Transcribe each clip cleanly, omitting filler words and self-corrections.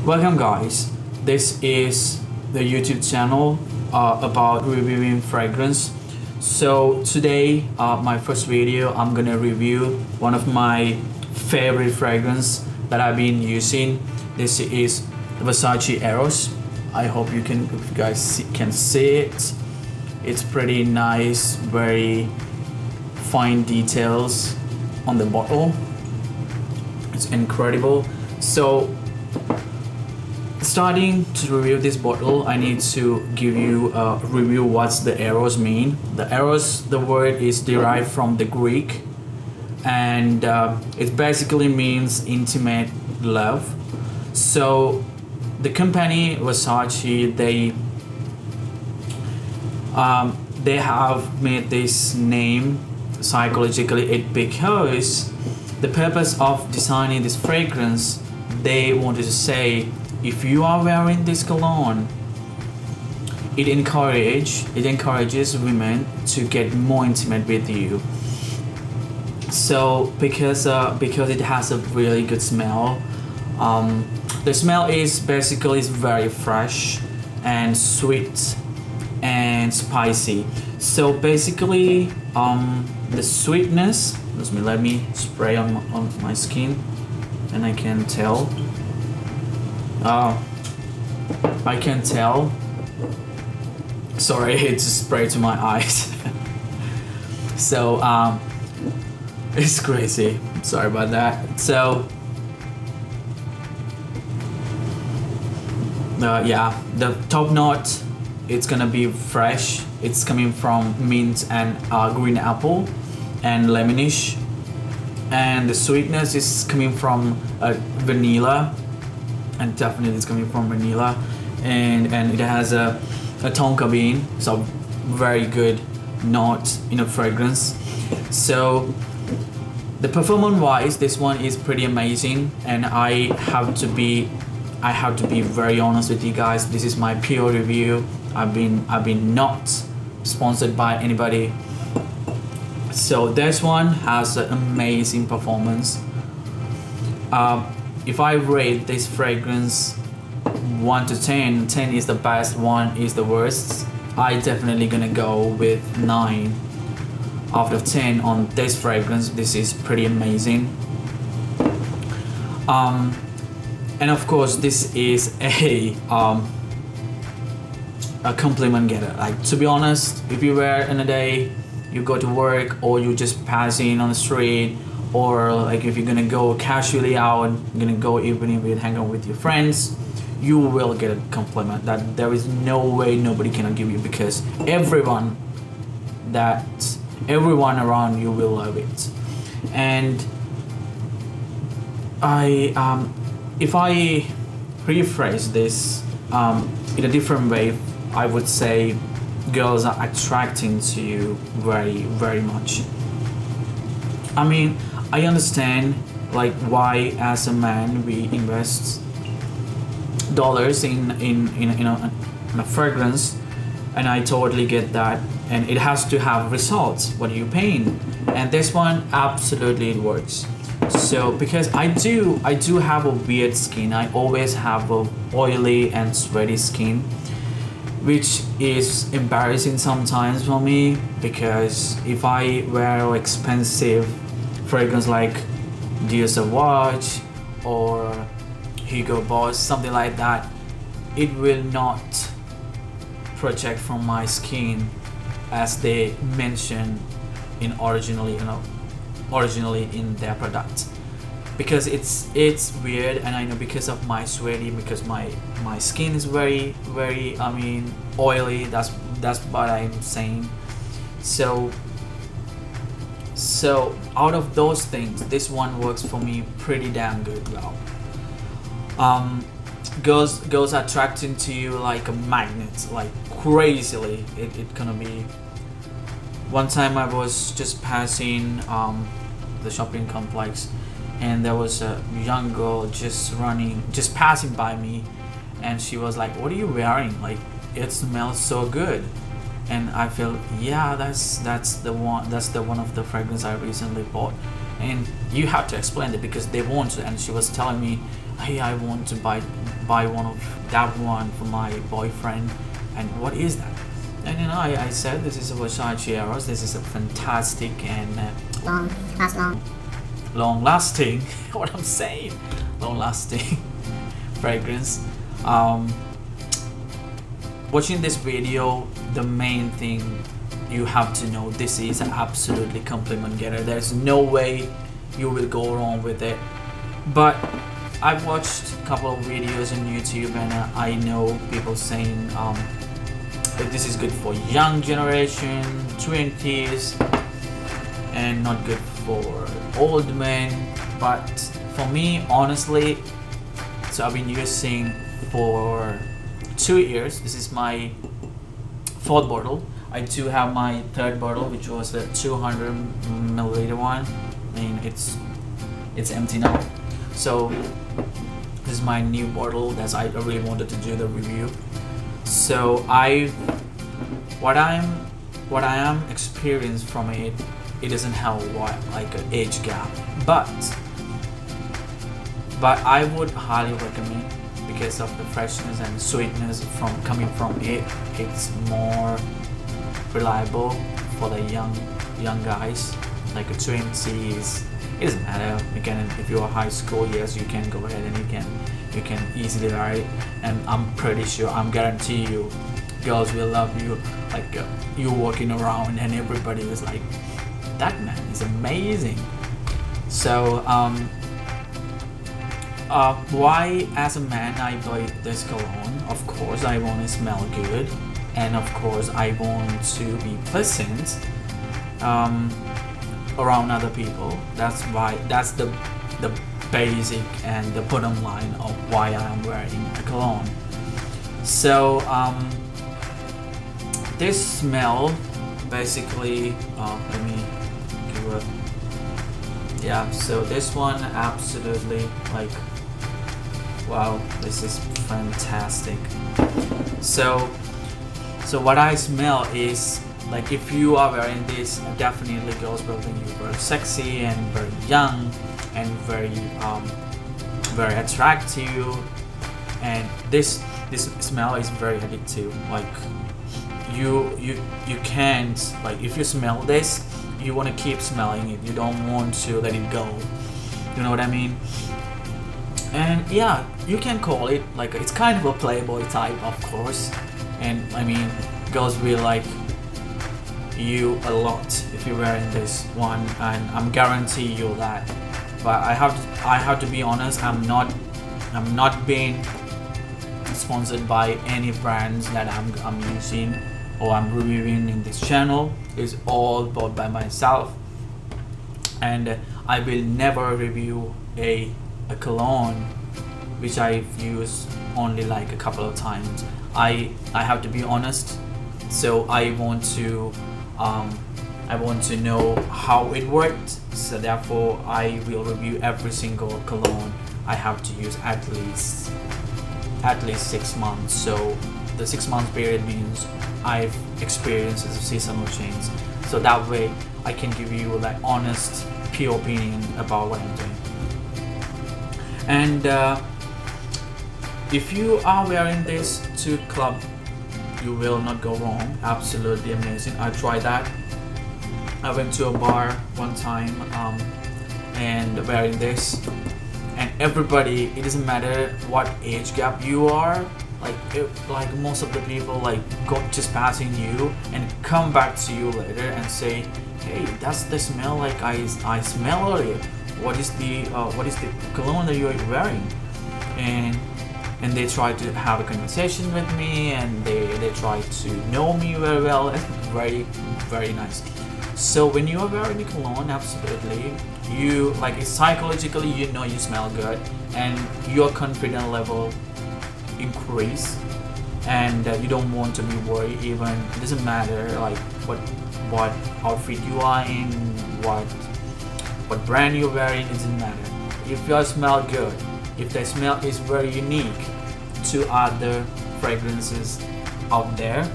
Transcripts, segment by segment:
Welcome, guys. This is the YouTube channel about reviewing fragrance. So today, my first video, I'm gonna review one of my favorite fragrance that I've been using. This is Versace Eros. I hope you guys can see it. It's pretty nice, very fine details on the bottle. It's incredible. So starting to review this bottle, I need to give you a review what's the Eros mean. The Eros, the word is derived from the Greek, and it basically means intimate love. So the company Versace, they have made this name psychologically because the purpose of designing this fragrance, they wanted to say, if you are wearing this cologne, it encourages women to get more intimate with you. So because it has a really good smell, the smell is basically very fresh and sweet and spicy. So basically, the sweetness. Let me spray on my skin, and I can tell. I can tell. Sorry, it just sprayed to my eyes. So it's crazy. Sorry about that. So yeah, the top note, it's gonna be fresh. It's coming from mint and green apple and lemonish, and the sweetness is coming from vanilla, and definitely it's coming from vanilla, and it has a tonka bean, so very good note in a fragrance. So the performance wise, this one is pretty amazing, and I have to be very honest with you guys. This is my pure review. I've been not sponsored by anybody. So this one has an amazing performance. If I rate this fragrance 1 to 10, 10 is the best, 1 is the worst, I definitely gonna go with 9 out of 10 on this fragrance. This is pretty amazing. And of course, this is a compliment getter. Like, to be honest, if you wear in a day, you go to work, or you just passing on the street, or like if you're gonna go casually out, you're gonna go evening with hang out with your friends, you will get a compliment that there is no way nobody can give you, because everyone around you will love it. And if I rephrase this in a different way, I would say girls are attracting to you very, very much. I mean, I understand like why as a man we invest dollars in a fragrance, and I totally get that, and it has to have results. What are you paying? And this one, absolutely it works. So because I do have a weird skin, I always have a oily and sweaty skin, which is embarrassing sometimes for me, because if I wear expensive fragrance like Dior Sauvage or Hugo Boss, something like that, it will not project from my skin as they mention originally in their product, because it's weird. And I know because of my sweaty, because my skin is very oily, that's what I'm saying. So out of those things, this one works for me pretty damn good. Well, girls are attracting to you like a magnet, like crazily. It gonna be. One time I was just passing the shopping complex, and there was a young girl just passing by me, and she was like, "What are you wearing? Like, it smells so good." And I feel, yeah, that's the one of the fragrance I recently bought. And you have to explain it because they want to. And she was telling me, hey, I want to buy one of that one for my boyfriend. And what is that? And I said, this is a Versace Eros. This is a fantastic and long lasting what I'm saying, long lasting fragrance. Watching this video, the main thing you have to know, this is absolutely compliment getter. There's no way you will go wrong with it. But I've watched a couple of videos on YouTube, and I know people saying that this is good for young generation, 20s, and not good for old men. But for me, honestly, so I've been using for 2 years. This is my 4th bottle. I do have my 3rd bottle, which was the 200 milliliter one. I mean, it's empty now. So this is my new bottle that I really wanted to do the review. So what I am experienced from it doesn't have like an age gap, but I would highly recommend, because of the freshness and sweetness coming from it. It's more reliable for the young guys, like a 20s. It doesn't matter. You can, if you're high school, yes, you can go ahead and you can easily wear it. And I'm pretty sure, I'm guarantee you, girls will love you. Like you walking around and everybody was like, that man is amazing. So why as a man I buy this cologne? Of course I want to smell good, and of course I want to be pleasant around other people. That's the basic and the bottom line of why I am wearing a cologne. So this smell basically, let me give a, yeah, so this one absolutely, like, wow, this is fantastic. So what I smell is, like, if you are wearing this, definitely girls will think you're very sexy and very young and very attractive. And this smell is very addictive. Like you can't, like, if you smell this, you want to keep smelling it. You don't want to let it go. You know what I mean? And yeah, you can call it like, it's kind of a playboy type, of course. And I mean, girls will like you a lot if you're wearing this one, and I'm guarantee you that. But I have to be honest, I'm not being sponsored by any brands that I'm using or I'm reviewing in this channel. It's all bought by myself, and I will never review a cologne which I've used only like a couple of times. I have to be honest, so I want to know how it worked, so therefore I will review every single cologne I have to use at least 6 months. So the 6 month period means I've experienced a seasonal change, so that way I can give you like honest, pure opinion about what I'm doing. And if you are wearing this to club, you will not go wrong. Absolutely amazing. I tried that. I went to a bar one time and wearing this, and everybody, it doesn't matter what age gap you are, like most of the people like go just passing you and come back to you later and say, hey, that's the smell like I smell earlier. What is the cologne that you're wearing? And they try to have a conversation with me, and they try to know me very well. It's very, very nice. So when you are wearing a cologne, absolutely, you like it psychologically, you know you smell good, and your confidence level increase, and you don't want to be worried. Even it doesn't matter like what outfit you are in, what brand you're wearing, it doesn't matter. If you smell good, if the smell is very unique to other fragrances out there,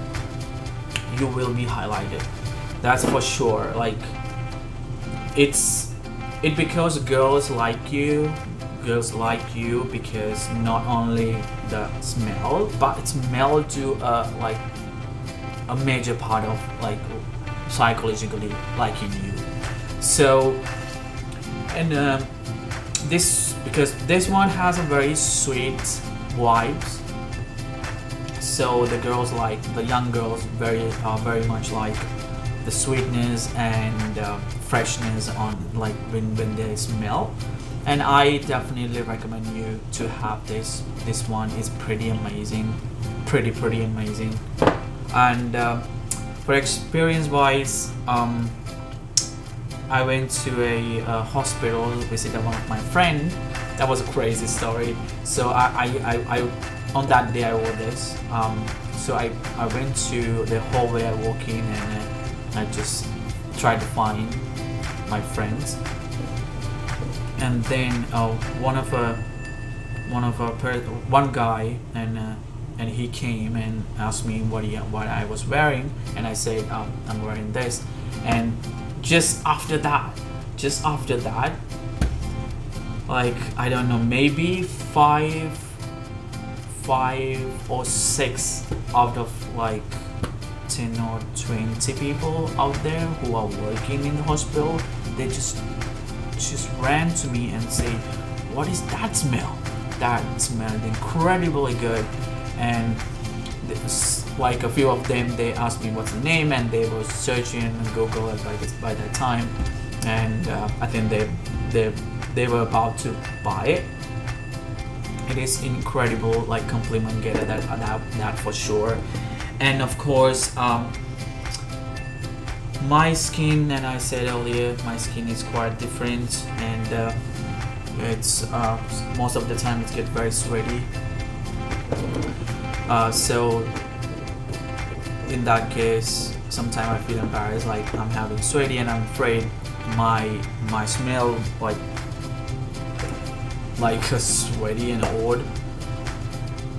you will be highlighted. That's for sure. Like it's because girls like you, girls like you because not only the smell, but it's smell to like a major part of like psychologically liking you. So, and this, because this one has a very sweet vibes, so the girls, like the young girls, very much like the sweetness and freshness on like when they smell. And I definitely recommend you to have this. This one is pretty amazing, pretty amazing. And for experience wise, I went to a hospital, visited one of my friend. That was a crazy story. So I on that day I wore this. So I went to the hallway, I walk in, and I just tried to find my friends. And then one guy, and he came and asked me what I was wearing, and I said I'm wearing this. And just after that, like I don't know, maybe five or six out of like 10 or 20 people out there who are working in the hospital, they just ran to me and say, what is that smell? That smelled incredibly good. And like a few of them, they asked me what's the name, and they were searching and Google it by that time. And I think they were about to buy it. It is incredible, like compliment getter, that for sure. And of course, my skin, and I said earlier, my skin is quite different, and it's most of the time it gets very sweaty. So in that case, sometimes I feel embarrassed, like I'm having sweaty, and I'm afraid my smell like sweaty and odd.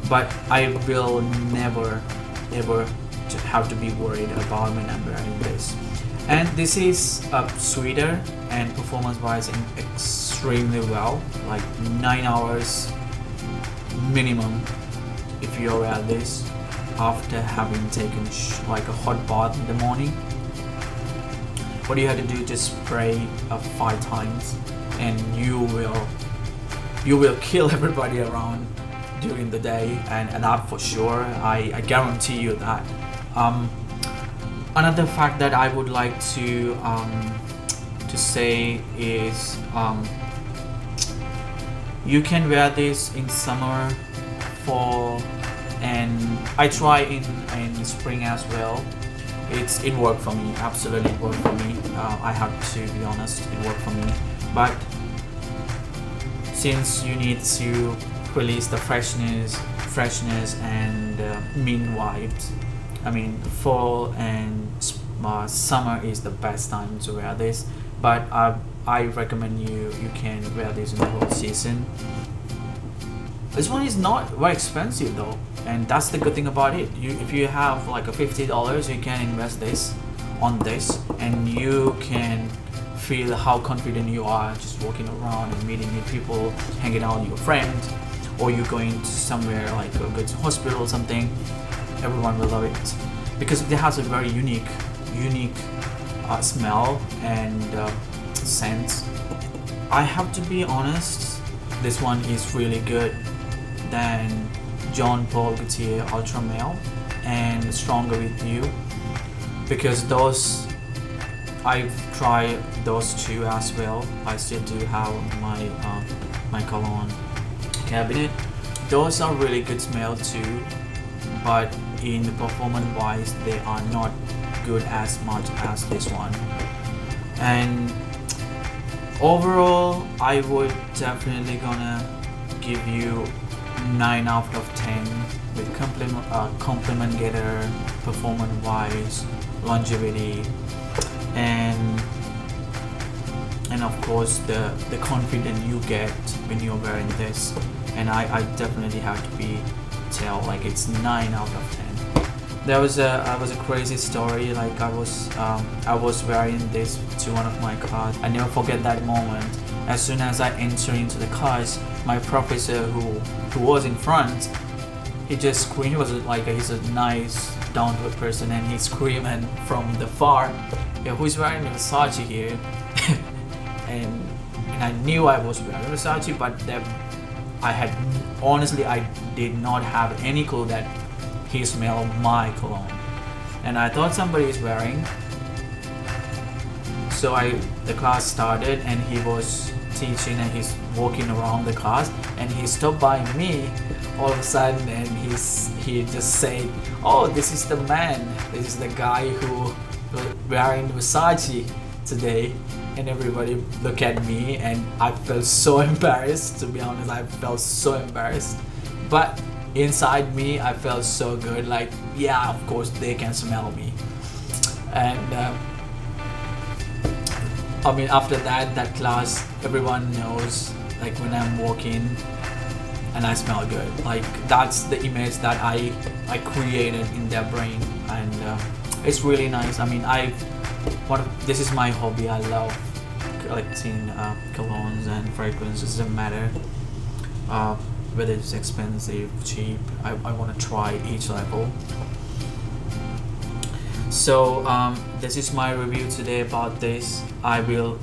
But I will never ever have to be worried about when I'm wearing this. And this is sweeter and performance wise extremely well, like 9 hours minimum if you wear this after having taken like a hot bath in the morning. What you have to do, just spray 5 times, and you will kill everybody around during the day, and that for sure, I guarantee you that. Another fact that I would like to say is you can wear this in summer, fall, and I try in spring as well. It worked for me, absolutely it worked for me. I have to be honest, it worked for me. But since you need to release the freshness and mint vibes, I mean fall and summer is the best time to wear this. But I recommend you can wear this in the whole season. This one is not very expensive though, and that's the good thing about it. If you have like a $50, you can invest this on this, and you can feel how confident you are just walking around and meeting new people, hanging out with your friends, or you're going to somewhere like a good hospital or something. Everyone will love it because it has a very unique smell and scent. I have to be honest, this one is really good than Jean Paul Gaultier Ultra Male and Stronger With You, because those I've tried those two as well. I still do have my cologne cabinet. Those are really good smell too, but in the performance wise they are not good as much as this one. And overall I would definitely gonna give you 9 out of 10 with compliment getter, performance wise, longevity, and of course the confidence you get when you're wearing this. And I definitely have to tell like it's 9 out of 10. there was a crazy story. Like I was wearing this to one of my cars. I never forget that moment. As soon as I enter into the cars, my professor who was in front, he just screamed. He was like he's a nice down to earth person, and he's screaming from the far, "Yeah, who's wearing Versace here?" and I knew I was wearing Versace, but I did not have any clue that he smelled my cologne, and I thought somebody is wearing. So the class started, and he was teaching, and he's walking around the class, and he stopped by me all of a sudden, and he just said, "Oh, this is the man. This is the guy who wearing Versace today." And everybody look at me, and I felt so embarrassed. To be honest, I felt so embarrassed, but inside me I felt so good, like, yeah, of course they can smell me. And I mean, after that class, everyone knows, like, when I'm walking and I smell good, like, that's the image that I created in their brain. And it's really nice. I mean, this is my hobby. I love collecting colognes and fragrances. Doesn't matter whether it's expensive, cheap. I want to try each level. So this is my review today about this. I will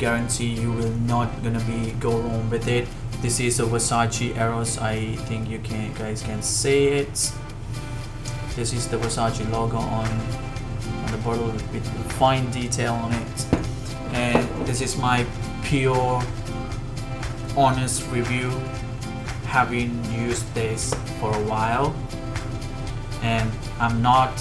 guarantee you will not gonna go wrong with it. This is a Versace Eros. I think you guys can see it. This is the Versace logo on the bottle with fine detail on it. And this is my pure, honest review, having used this for a while, and I'm not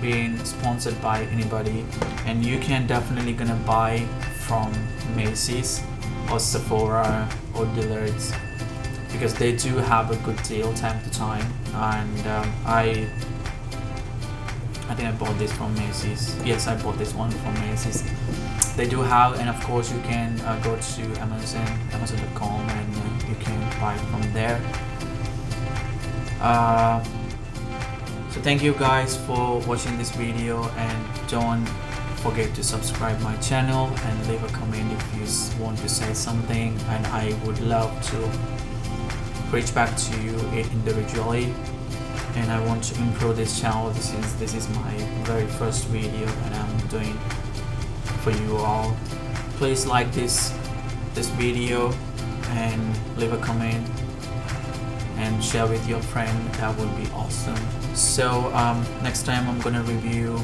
being sponsored by anybody. And you can definitely gonna buy from Macy's or Sephora or Dillard's, because they do have a good deal time to time. And I think I bought this from Macy's. Yes, I bought this one from Macy's. They do have, and of course you can go to Amazon.com, and you can buy it from there. So thank you guys for watching this video, and don't forget to subscribe my channel and leave a comment if you want to say something, and I would love to reach back to you individually. And I want to improve this channel. This is my very first video that I'm doing for you all. Please like this video and leave a comment and share with your friend. That would be awesome. So next time I'm gonna review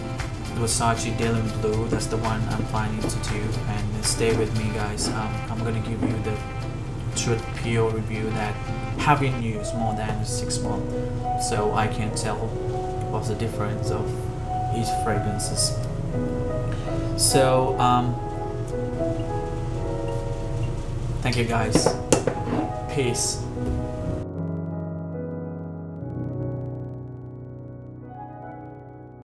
Versace Denim Blue. That's the one I'm planning to do, and stay with me, guys. I'm gonna give you the truth pure review that having used more than 6 months, so I can tell what's the difference of each fragrances. So thank you guys. Peace.